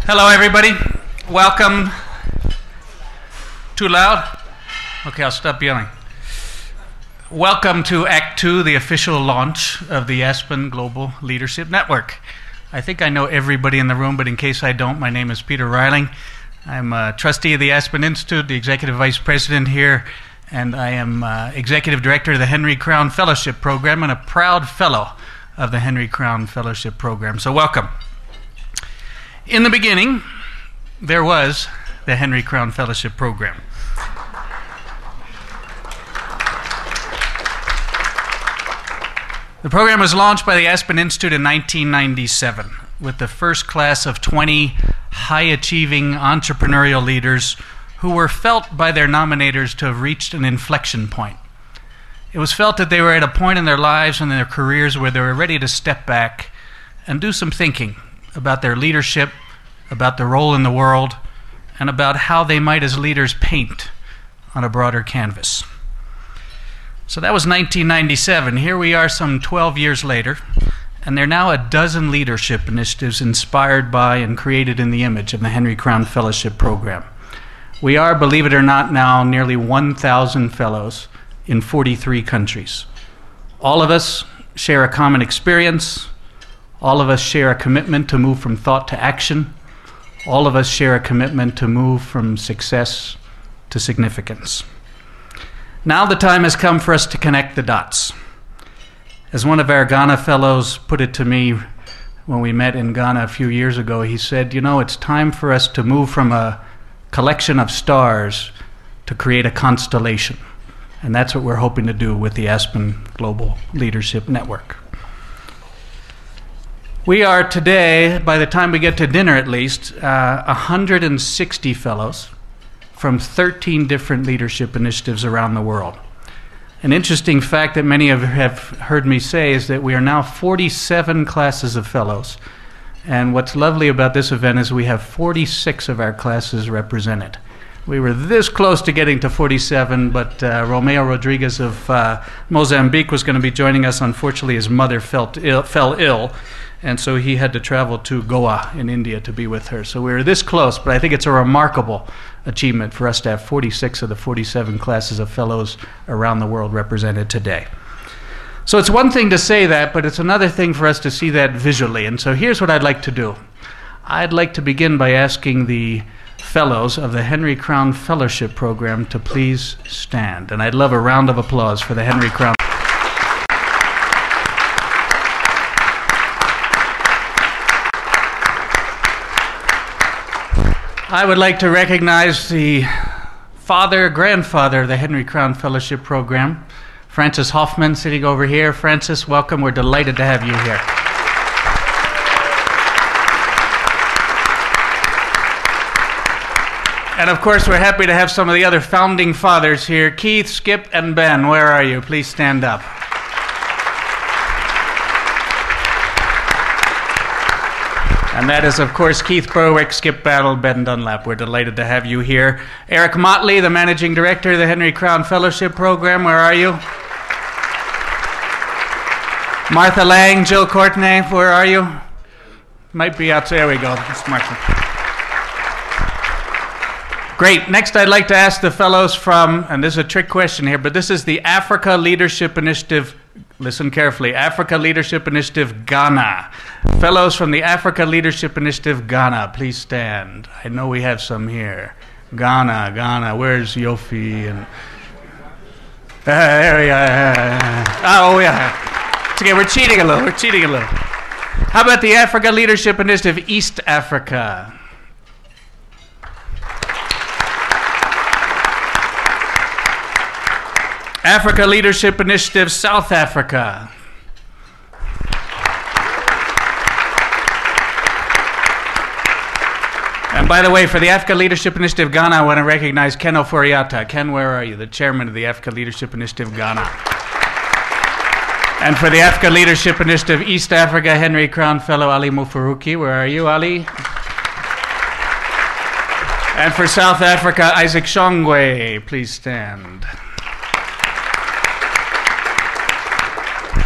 Hello, everybody. Welcome. Too loud? Okay, I'll stop yelling. Welcome to Act 2, the official launch of the Aspen Global Leadership Network. I think I know everybody in the room, but in case I don't, my name is Peter Reiling. I'm a trustee of the Aspen Institute, the executive vice president here, and I am executive director of the Henry Crown Fellowship Program and a proud fellow of the Henry Crown Fellowship Program. So welcome. In the beginning, there was the Henry Crown Fellowship Program. The program was launched by the Aspen Institute in 1997 with the first class of 20 high-achieving entrepreneurial leaders who were felt by their nominators to have reached an inflection point. It was felt that they were at a point in their lives and their careers where they were ready to step back and do some thinking about their leadership, about their role in the world, and about how they might as leaders paint on a broader canvas. So that was 1997. Here we are some 12 years later, and there are now a dozen leadership initiatives inspired by and created in the image of the Henry Crown Fellowship Program. We are, believe it or not, now nearly 1,000 fellows in 43 countries. All of us share a common experience. All of us share a commitment to move from thought to action. All of us share a commitment to move from success to significance. Now the time has come for us to connect the dots. As one of our Ghana fellows put it to me when we met in Ghana a few years ago, he said, it's time for us to move from a collection of stars to create a constellation. And that's what we're hoping to do with the Aspen Global Leadership Network. We are today, by the time we get to dinner at least, 160 fellows from 13 different leadership initiatives around the world. An interesting fact that many of you have heard me say is that we are now 47 classes of fellows. And what's lovely about this event is we have 46 of our classes represented. We were this close to getting to 47, but Romeo Rodriguez of Mozambique was going to be joining us. Unfortunately, his mother fell ill, and so he had to travel to Goa in India to be with her. So we were this close, but I think it's a remarkable achievement for us to have 46 of the 47 classes of fellows around the world represented today. So it's one thing to say that, but it's another thing for us to see that visually. And so here's what I'd like to do. I'd like to begin by asking the fellows of the Henry Crown Fellowship Program to please stand. And I'd love a round of applause for the Henry Crown. I would like to recognize the grandfather of the Henry Crown Fellowship Program, Francis Hoffman, sitting over here. Francis, welcome. We're delighted to have you here. And of course, we're happy to have some of the other founding fathers here. Keith, Skip, and Ben, where are you? Please stand up. And that is, of course, Keith Berwick, Skip Battle, Ben Dunlap. We're delighted to have you here. Eric Motley, the Managing Director of the Henry Crown Fellowship Program. Where are you? Martha Lang, Jill Courtney, where are you? Might be out there. There we go. That's Martha. Great. Next, I'd like to ask the fellows from, and this is a trick question here, but this is the Africa Leadership Initiative. Listen carefully. Africa Leadership Initiative Ghana. Fellows from the Africa Leadership Initiative Ghana, please stand. I know we have some here. Ghana. Where's Yofi? And there we are. Oh, yeah. It's okay. We're cheating a little. How about the Africa Leadership Initiative East Africa? Africa Leadership Initiative South Africa. And by the way, for the Africa Leadership Initiative Ghana, I want to recognize Ken Oforiata. Ken, where are you? The chairman of the Africa Leadership Initiative Ghana. And for the Africa Leadership Initiative East Africa, Henry Crown Fellow Ali Mufaruki. Where are you, Ali? And for South Africa, Isaac Shongwe. Please stand.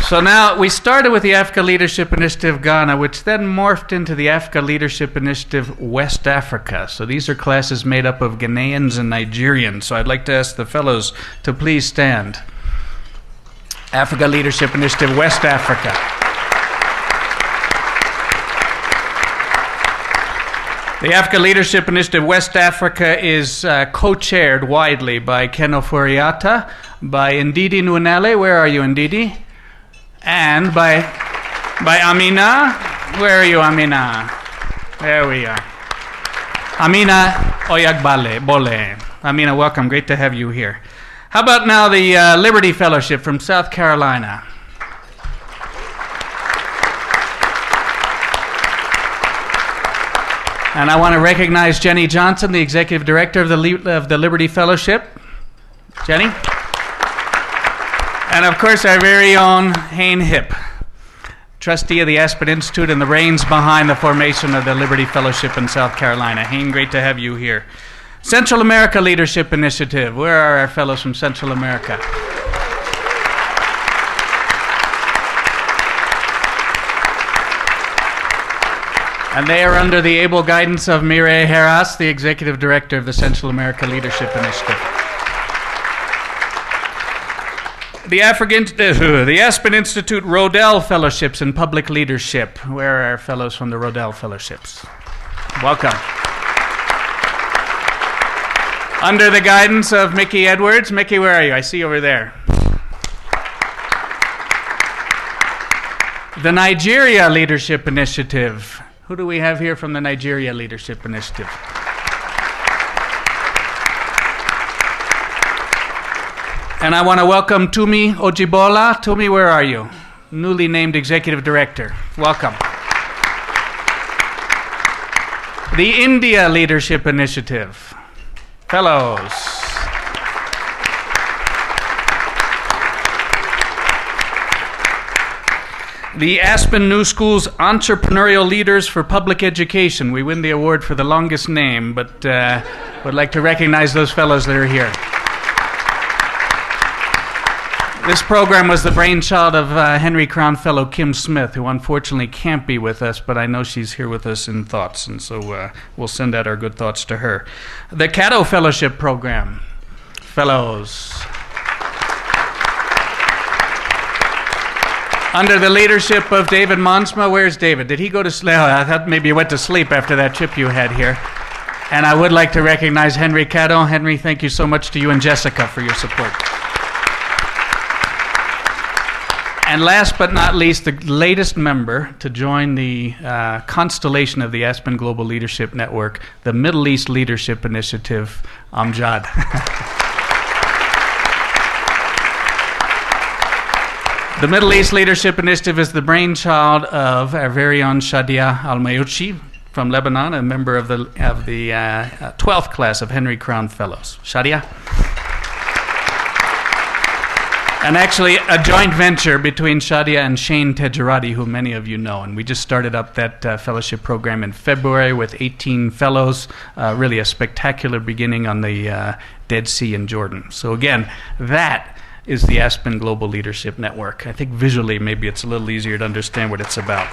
So now we started with the Africa Leadership Initiative Ghana, which then morphed into the Africa Leadership Initiative West Africa. So these are classes made up of Ghanaians and Nigerians. So I'd like to ask the fellows to please stand. Africa Leadership Initiative West Africa. The Africa Leadership Initiative West Africa is co-chaired widely by Ken Oforiatta, by Ndidi Nwunele. Where are you, Ndidi? And by Amina. Where are you, Amina? There we are. Amina Oyagbale Bole. Amina, welcome. Great to have you here. How about now the Liberty Fellowship from South Carolina? And I want to recognize Jenny Johnson, the Executive Director of the Liberty Fellowship. Jenny? And of course our very own Hayne Hipp, trustee of the Aspen Institute and the brains behind the formation of the Liberty Fellowship in South Carolina. Hayne, great to have you here. Central America Leadership Initiative. Where are our fellows from Central America? And they are under the able guidance of Mireille Heras, the Executive Director of the Central America Leadership Initiative. The Aspen Institute Rodel Fellowships in Public Leadership. Where are our fellows from the Rodel Fellowships? Welcome. Under the guidance of Mickey Edwards. Mickey, where are you? I see you over there. The Nigeria Leadership Initiative. Who do we have here from the Nigeria Leadership Initiative? And I want to welcome Tumi Ojibola. Tumi, where are you? Newly named Executive Director. Welcome. The India Leadership Initiative. Fellows. The Aspen New School's Entrepreneurial Leaders for Public Education. We win the award for the longest name, but would like to recognize those fellows that are here. This program was the brainchild of Henry Crown Fellow Kim Smith, who unfortunately can't be with us, but I know she's here with us in thoughts, and so we'll send out our good thoughts to her. The Cato Fellowship Program. Fellows. Under the leadership of David Monsma. Where's David? Did he go to sleep? I thought maybe you went to sleep after that trip you had here. And I would like to recognize Henry Cato. Henry, thank you so much to you and Jessica for your support. And last but not least, the latest member to join the constellation of the Aspen Global Leadership Network, the Middle East Leadership Initiative, Amjad. The Middle East Leadership Initiative is the brainchild of our very own Shadia Al-Mayouchi from Lebanon, a member of the 12th class of Henry Crown Fellows. Shadia? And actually a joint venture between Shadia and Shane Tejerati, who many of you know. And we just started up that fellowship program in February with 18 fellows, really a spectacular beginning on the Dead Sea in Jordan. So again, that is the Aspen Global Leadership Network. I think visually maybe it's a little easier to understand what it's about.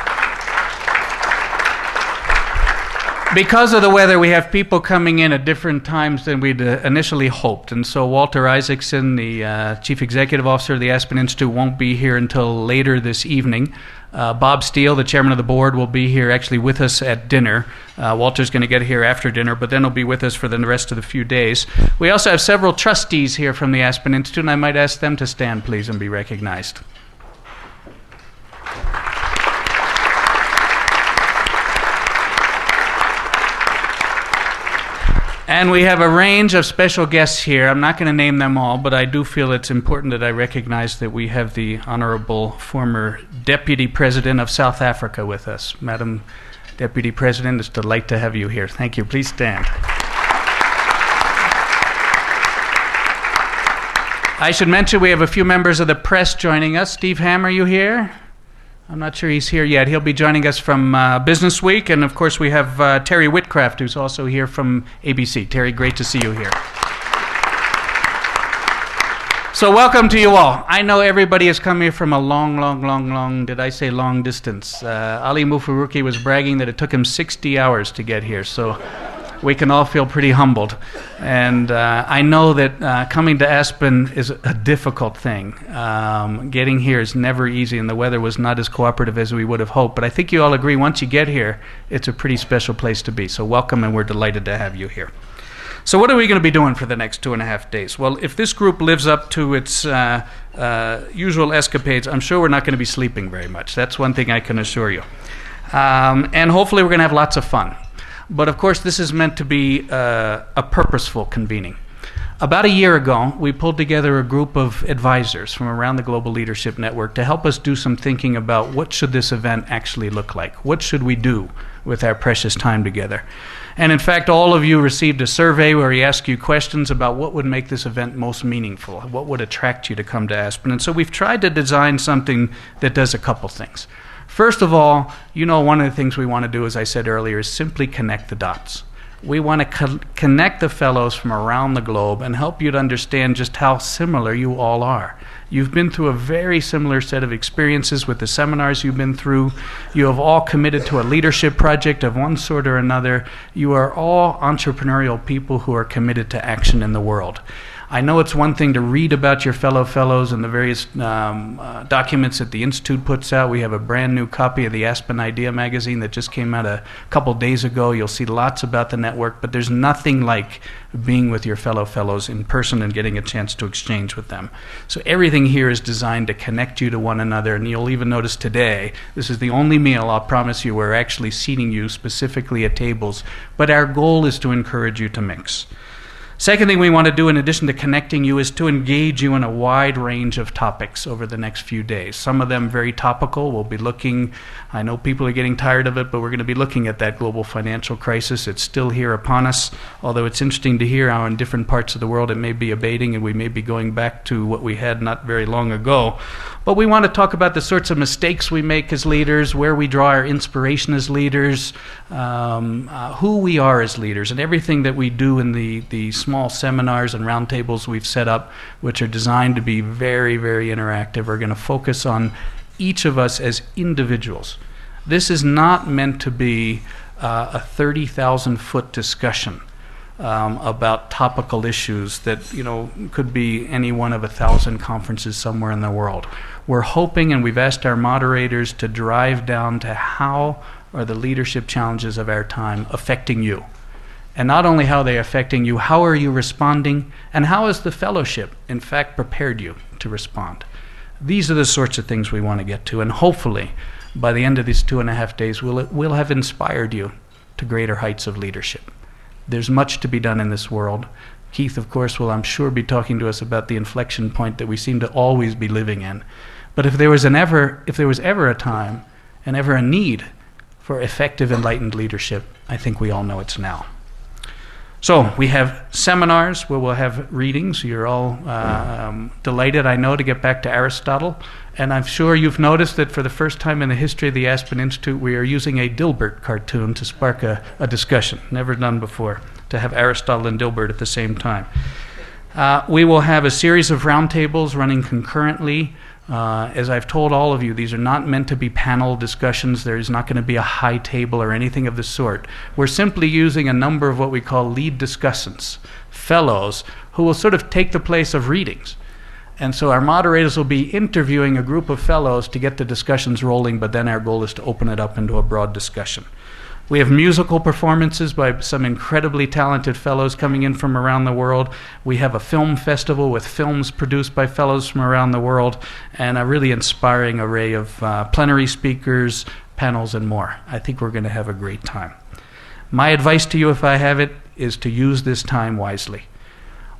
Because of the weather, we have people coming in at different times than we'd initially hoped. And so Walter Isaacson, the Chief Executive Officer of the Aspen Institute, won't be here until later this evening. Bob Steele, the Chairman of the Board, will be here actually with us at dinner. Walter's going to get here after dinner, but then he'll be with us for the rest of the few days. We also have several trustees here from the Aspen Institute, and I might ask them to stand, please, and be recognized. And we have a range of special guests here. I'm not going to name them all, but I do feel it's important that I recognize that we have the Honorable former Deputy President of South Africa with us. Madam Deputy President, it's a delight to have you here. Thank you. Please stand. I should mention we have a few members of the press joining us. Steve Ham, are you here? I'm not sure he's here yet. He'll be joining us from Business Week. And, of course, we have Terry Whitcraft, who's also here from ABC. Terry, great to see you here. So welcome to you all. I know everybody is coming from a long, did I say long distance? Ali Mufaruki was bragging that it took him 60 hours to get here, so we can all feel pretty humbled. And I know that coming to Aspen is a difficult thing. Getting here is never easy, and the weather was not as cooperative as we would have hoped. But I think you all agree, once you get here, it's a pretty special place to be. So welcome, and we're delighted to have you here. So what are we going to be doing for the next 2.5 days? Well, if this group lives up to its usual escapades, I'm sure we're not going to be sleeping very much. That's one thing I can assure you. And hopefully we're going to have lots of fun. But of course, this is meant to be a purposeful convening. About a year ago, we pulled together a group of advisors from around the Global Leadership Network to help us do some thinking about what should this event actually look like? What should we do with our precious time together? And in fact, all of you received a survey where we asked you questions about what would make this event most meaningful, what would attract you to come to Aspen. And so we've tried to design something that does a couple things. First of all, you know, one of the things we want to do, as I said earlier, is simply connect the dots. We want to connect the fellows from around the globe and help you to understand just how similar you all are. You've been through a very similar set of experiences with the seminars you've been through. You have all committed to a leadership project of one sort or another. You are all entrepreneurial people who are committed to action in the world. I know it's one thing to read about your fellow fellows and the various documents that the Institute puts out. We have a brand new copy of the Aspen Idea magazine that just came out a couple days ago. You'll see lots about the network, but there's nothing like being with your fellow fellows in person and getting a chance to exchange with them. So everything here is designed to connect you to one another, and you'll even notice today, this is the only meal, I'll promise you, we're actually seating you specifically at tables, but our goal is to encourage you to mix. Second thing we want to do, in addition to connecting you, is to engage you in a wide range of topics over the next few days. Some of them very topical. We'll be looking, I know people are getting tired of it, but we're going to be looking at that global financial crisis. It's still here upon us, although it's interesting to hear how in different parts of the world it may be abating and we may be going back to what we had not very long ago. But we want to talk about the sorts of mistakes we make as leaders, where we draw our inspiration as leaders, who we are as leaders, and everything that we do in the small seminars and roundtables we've set up, which are designed to be very, very interactive, are going to focus on each of us as individuals. This is not meant to be a 30,000-foot discussion about topical issues that, could be any one of 1,000 conferences somewhere in the world. We're hoping, and we've asked our moderators to drive down to how are the leadership challenges of our time affecting you. And not only how they're affecting you, how are you responding, and how has the fellowship, in fact, prepared you to respond? These are the sorts of things we want to get to, and hopefully, by the end of these 2.5 days, we'll have inspired you to greater heights of leadership. There's much to be done in this world. Keith, of course, will, I'm sure, be talking to us about the inflection point that we seem to always be living in. But if there was ever a time and ever a need for effective, enlightened leadership, I think we all know it's now. So we have seminars where we'll have readings. You're all delighted, I know, to get back to Aristotle. And I'm sure you've noticed that for the first time in the history of the Aspen Institute, we are using a Dilbert cartoon to spark a discussion. Never done before, to have Aristotle and Dilbert at the same time. We will have a series of roundtables running concurrently. As I've told all of you, these are not meant to be panel discussions. There is not going to be a high table or anything of the sort. We're simply using a number of what we call lead discussants, fellows, who will sort of take the place of readings. And so our moderators will be interviewing a group of fellows to get the discussions rolling, but then our goal is to open it up into a broad discussion. We have musical performances by some incredibly talented fellows coming in from around the world. We have a film festival with films produced by fellows from around the world, and a really inspiring array of plenary speakers, panels, and more. I think we're going to have a great time. My advice to you, if I have it, is to use this time wisely.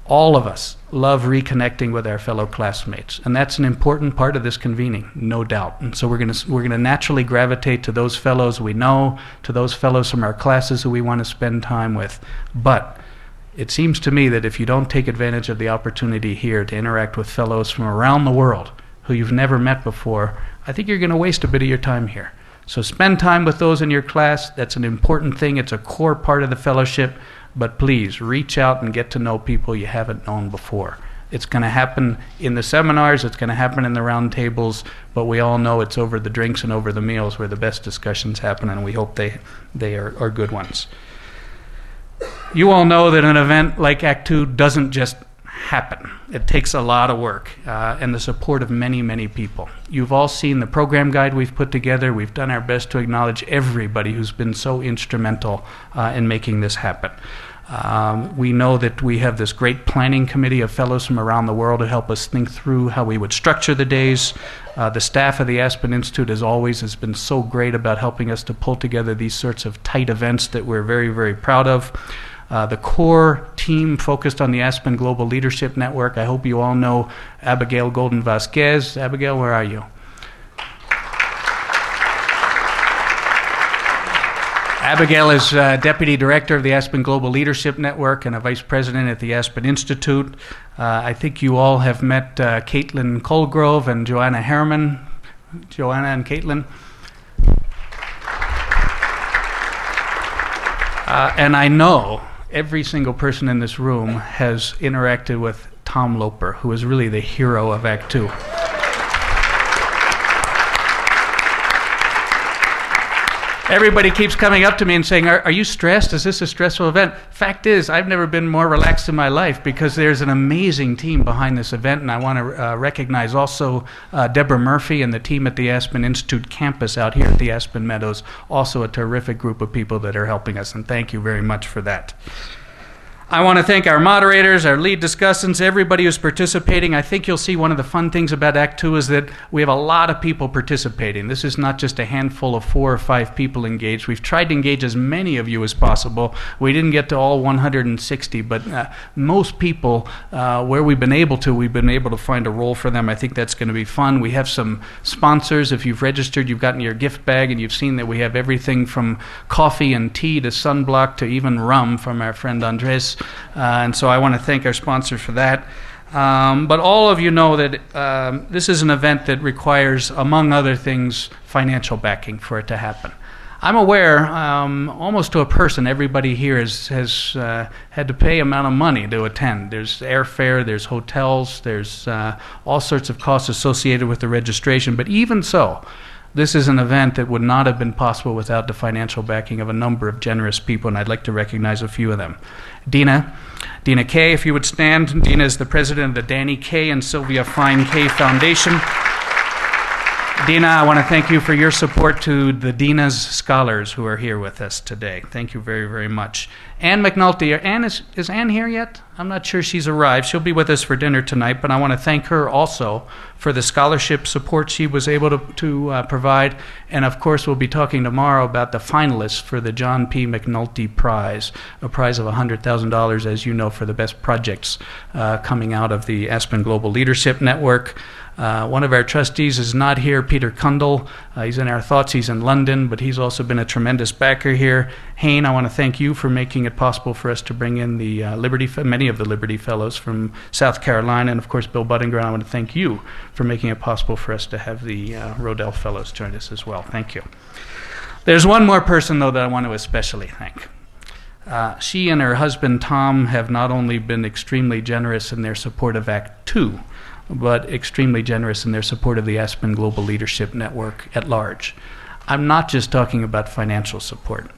All of us love reconnecting with our fellow classmates, and that's an important part of this convening, no doubt. And so we're going to naturally gravitate to those fellows we know, to those fellows from our classes who we want to spend time with. But it seems to me that if you don't take advantage of the opportunity here to interact with fellows from around the world who you've never met before, I think you're going to waste a bit of your time here. So spend time with those in your class. That's an important thing. It's a core part of the fellowship. But please, reach out and get to know people you haven't known before. It's going to happen in the seminars, it's going to happen in the round tables, but we all know it's over the drinks and over the meals where the best discussions happen, and we hope they are good ones. You all know that an event like Act Two doesn't just happen. It takes a lot of work and the support of many, many people. You've all seen the program guide we've put together. We've done our best to acknowledge everybody who's been so instrumental in making this happen. We know that we have this great planning committee of fellows from around the world to help us think through how we would structure the days. The staff of the Aspen Institute, as always, has been so great about helping us to pull together these sorts of tight events that we're very, very proud of. The core team focused on the Aspen Global Leadership Network. I hope you all know Abigail Golden Vasquez. Abigail, where are you? Abigail is Deputy Director of the Aspen Global Leadership Network and a Vice President at the Aspen Institute. I think you all have met Caitlin Colgrove and Joanna Harriman. Joanna and Caitlin. And I know every single person in this room has interacted with Tom Loper, who is really the hero of Act Two. Everybody keeps coming up to me and saying, are you stressed? Is this a stressful event? Fact is, I've never been more relaxed in my life because there's an amazing team behind this event, and I want to recognize also Deborah Murphy and the team at the Aspen Institute campus out here at the Aspen Meadows, also a terrific group of people that are helping us, and thank you very much for that. I want to thank our moderators, our lead discussants, everybody who's participating. I think you'll see one of the fun things about Act Two is that we have a lot of people participating. This is not just a handful of 4 or 5 people engaged. We've tried to engage as many of you as possible. We didn't get to all 160, but most people, where we've been able to find a role for them. I think that's going to be fun. We have some sponsors. If you've registered, you've gotten your gift bag, and you've seen that we have everything from coffee and tea to sunblock to even rum from our friend Andres. And so I want to thank our sponsor for that. But all of you know that this is an event that requires, among other things, financial backing for it to happen. I'm aware, almost to a person, everybody here has had to pay amount of money to attend. There's airfare, there's hotels, there's all sorts of costs associated with the registration. But even so, this is an event that would not have been possible without the financial backing of a number of generous people, and I'd like to recognize a few of them. Dina Kay, if you would stand. Dina is the president of the Danny Kay and Sylvia Fine Kay Foundation. Dina, I want to thank you for your support to the Dina's scholars who are here with us today. Thank you very, very much. Ann McNulty. Ann, is Ann here yet? I'm not sure she's arrived. She'll be with us for dinner tonight, but I want to thank her also for the scholarship support she was able to provide. And of course, we'll be talking tomorrow about the finalists for the John P. McNulty Prize, a prize of $100,000, as you know, for the best projects coming out of the Aspen Global Leadership Network. One of our trustees is not here, Peter Kundal. He's in our thoughts. He's in London, but he's also been a tremendous backer here. Hayne, I want to thank you for making it possible for us to bring in the many of the Liberty Fellows from South Carolina, and of course Bill Buttinger. I want to thank you for making it possible for us to have the Rodell Fellows join us as well. Thank you. There's one more person, though, that I want to especially thank. She and her husband, Tom, have not only been extremely generous in their support of Act Two, but extremely generous in their support of the Aspen Global Leadership Network at large. I'm not just talking about financial support.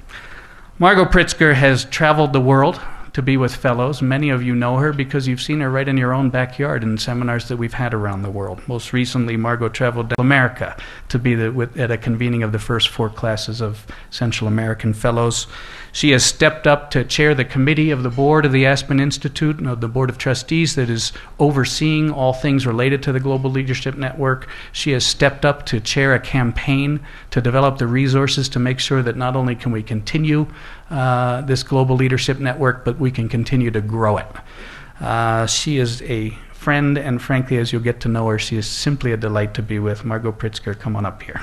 Margot Pritzker has traveled the world to be with fellows. Many of you know her because you've seen her right in your own backyard in seminars that we've had around the world. Most recently, Margot traveled to America to be at a convening of the first 4 classes of Central American Fellows. She has stepped up to chair the committee of the board of the Aspen Institute, the board of trustees that is overseeing all things related to the Global Leadership Network. She has stepped up to chair a campaign to develop the resources to make sure that not only can we continue this Global Leadership Network, but we can continue to grow it. She is a friend, and frankly, as you'll get to know her, she is simply a delight to be with. Margot Pritzker, come on up here.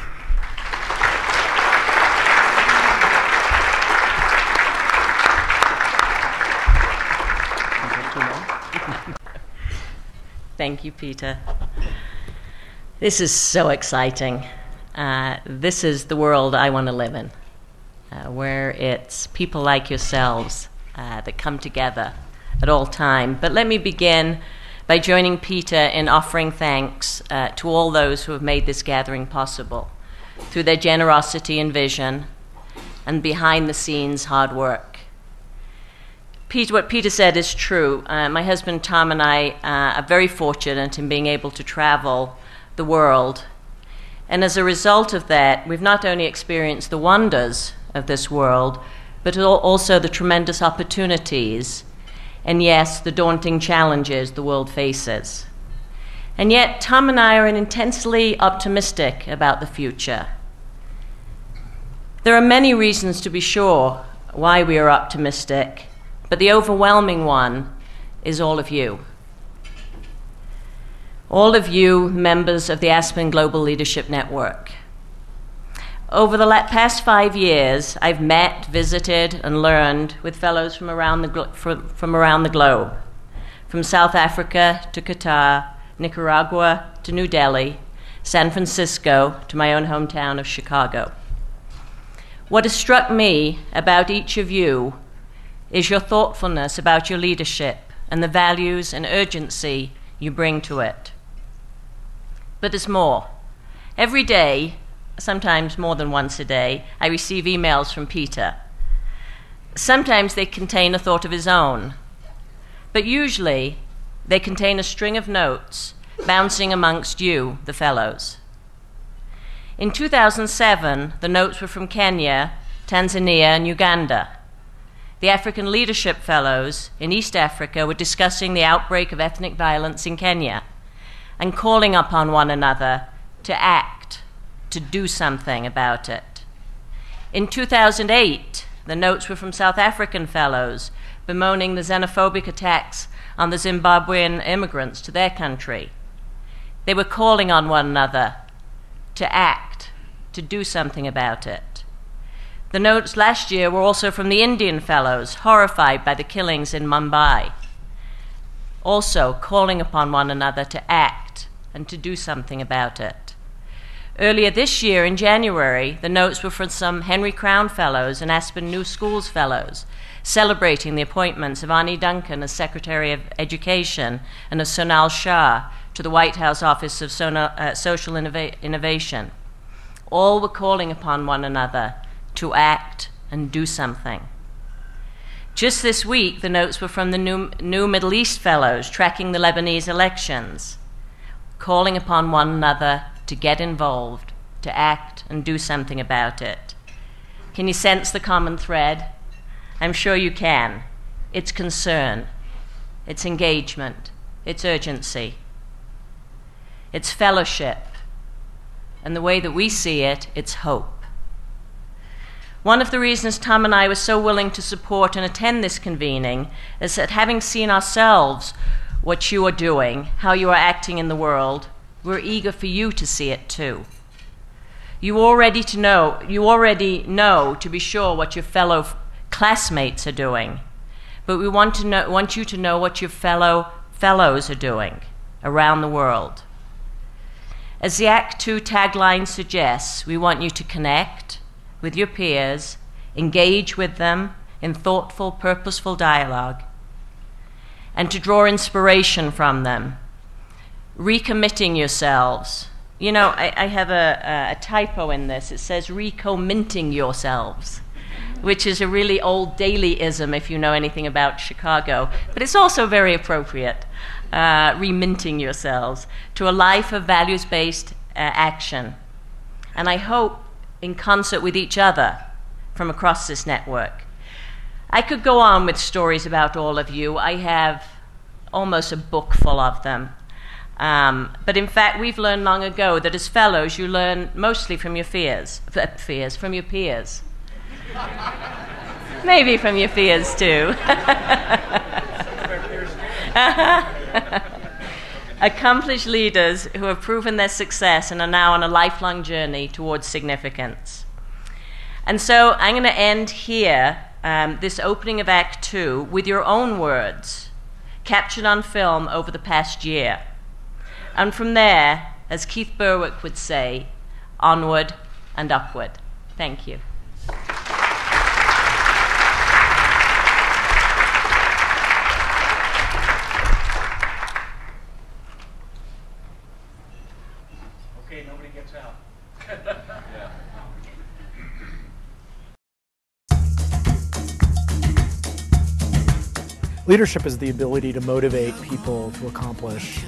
Thank you, Peter. This is so exciting. This is the world I want to live in, where it's people like yourselves that come together at all time. But let me begin by joining Peter in offering thanks to all those who have made this gathering possible through their generosity and vision and behind-the-scenes hard work. What Peter said is true. My husband Tom and I are very fortunate in being able to travel the world. And as a result of that, we've not only experienced the wonders of this world, but also the tremendous opportunities and, yes, the daunting challenges the world faces. And yet, Tom and I are intensely optimistic about the future. There are many reasons to be sure why we are optimistic, but the overwhelming one is all of you. All of you members of the Aspen Global Leadership Network. Over the past 5 years, I've met, visited, and learned with fellows from around the globe, from South Africa to Qatar, Nicaragua to New Delhi, San Francisco to my own hometown of Chicago. What has struck me about each of you is your thoughtfulness about your leadership and the values and urgency you bring to it. But there's more. Every day, sometimes more than once a day, I receive emails from Peter. Sometimes they contain a thought of his own, but usually they contain a string of notes bouncing amongst you, the fellows. In 2007, the notes were from Kenya, Tanzania, and Uganda. The African Leadership Fellows in East Africa were discussing the outbreak of ethnic violence in Kenya and calling upon one another to act, to do something about it. In 2008, the notes were from South African fellows bemoaning the xenophobic attacks on the Zimbabwean immigrants to their country. They were calling on one another to act, to do something about it. The notes last year were also from the Indian fellows, horrified by the killings in Mumbai, also calling upon one another to act and to do something about it. Earlier this year, in January, the notes were from some Henry Crown Fellows and Aspen New Schools Fellows, celebrating the appointments of Ani Duncan as Secretary of Education and of Sonal Shah to the White House Office of Social Innovation. All were calling upon one another to act and do something. Just this week, the notes were from the new Middle East Fellows tracking the Lebanese elections, calling upon one another to get involved, to act and do something about it. Can you sense the common thread? I'm sure you can. It's concern, it's engagement, it's urgency, it's fellowship, and the way that we see it, it's hope. One of the reasons Tom and I were so willing to support and attend this convening is that, having seen ourselves what you are doing, how you are acting in the world, we're eager for you to see it too. You already know, to be sure, what your fellow classmates are doing, but we want you to know what your fellows are doing around the world. As the Act 2 tagline suggests, we want you to connect with your peers, engage with them in thoughtful, purposeful dialogue, and to draw inspiration from them, recommitting yourselves. You know, I have a typo in this. It says recommitting yourselves, which is a really old Daily-ism if you know anything about Chicago, but it's also very appropriate, reminting yourselves to a life of values-based action. And I hope in concert with each other from across this network. I could go on with stories about all of you. I have almost a book full of them. But in fact, we've learned long ago that as fellows, you learn mostly from your from your peers. Maybe from your fears too. Accomplished leaders who have proven their success and are now on a lifelong journey towards significance. And so I'm going to end here, this opening of Act 2, with your own words, captured on film over the past year. And from there, as Keith Berwick would say, onward and upward. Thank you. Leadership is the ability to motivate people to accomplish